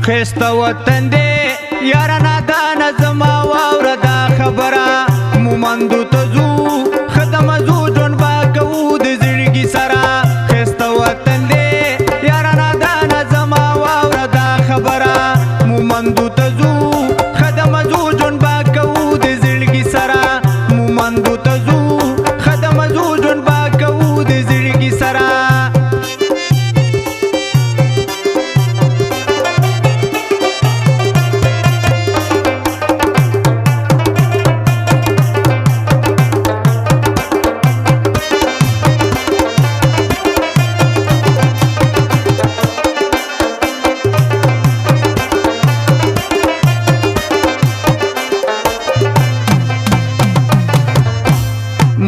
خسته وطن دی یارانه دا نظما واوره دا خبره مومندو ته ځو ښه د مزو ژوند به کوو د زړګي سره خسته وطن دی یارانه دا نظما واوره دا خبره مومندو ته ځو ښه د مزو ژوند به کوو د زړګي سره مومندو ته ځو ښه د مزو ژوند به کوو د زړګي سره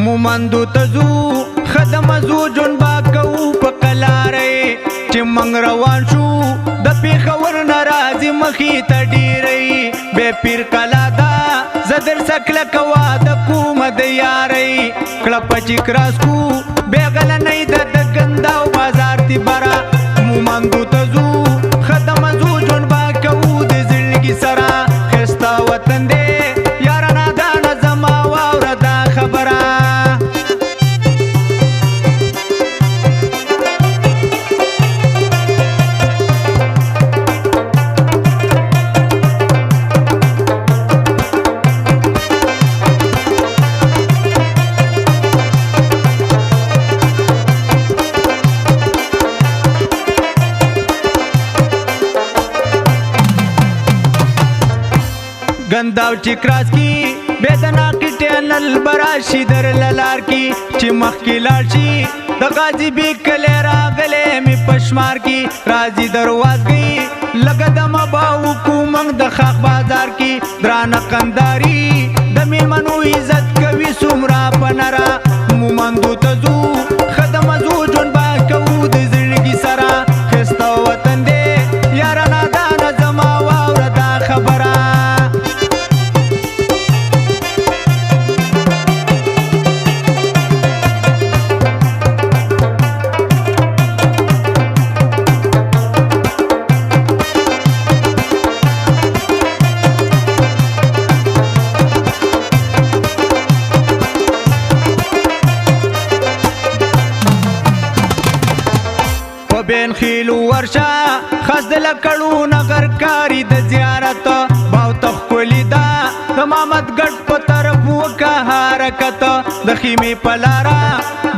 مومندو ته ځو ښه د مزو ژوند به کوو په قلارې چې موږ روان شو د پېښور نه راځي مخې ته ډېرې بې پیر کلا ده زه درڅه کلکه واده کومه د یارۍ کړه په چې کراس کو بې غلنۍ ده د ګنداو بازار تی بره مومندو ته ځو ښه د مزو ژوند به کوو د زړګي سره ښایسته وطن دی یارانه دا نظما واوره دا خبره گنداو چې کراس کی بيدنا کی ټنل براشي در للار کی چې مخ کی لاړ شي د غازی بي کله راغله می پشمار کی راځي دروازګي لګ د مباو کومنګ د خاخ بازار کی درانه قنداري د میلمنو عزت کوي سمرا پنرا مومندو ته ځو خدمت مزو جون با کوو د زړګي سره خسته وطن دی یارانه دا نظما واوره دا خبره بین خیلو ورشا خاص د لکړو نغر کاری د زیارت باو تخولی دا د محمد ګټ په طرف وکا حرکت د خیمه پلارا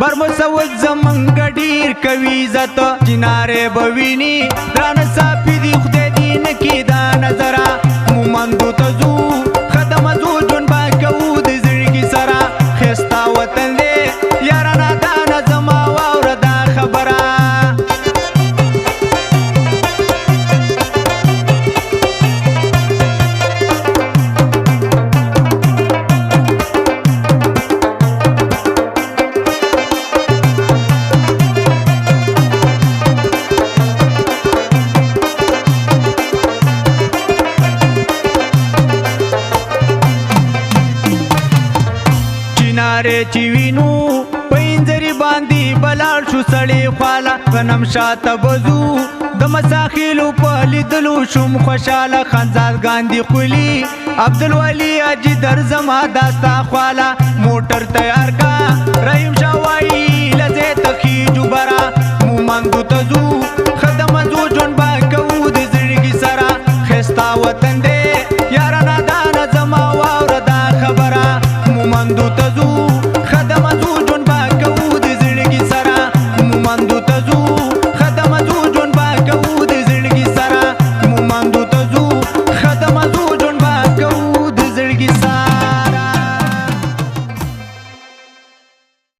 برمسوت زمنګ ډیر کوي عزت جناره بوینی ران صافی دی خدای دین کی دا نظر مومندو ته ځو خدمت مزو جون با کوو د زړګي سره خستا وطن دی یارانه دا نظما واوره دا خبره چیناره چې وینو پینځري باندې بلال شو سړی خواله غنم شاته بزو د مساخیلو په لیدلو شوم خوشاله خانزاد ګاندي خولي عبدالولی اجي در زما داستا خواله موټر تیار کا رحیم شاوایی لزه تخی جبرا مومندو ته ځو خدمت مزو جون با کوو د زړګي سره خستا وطن دی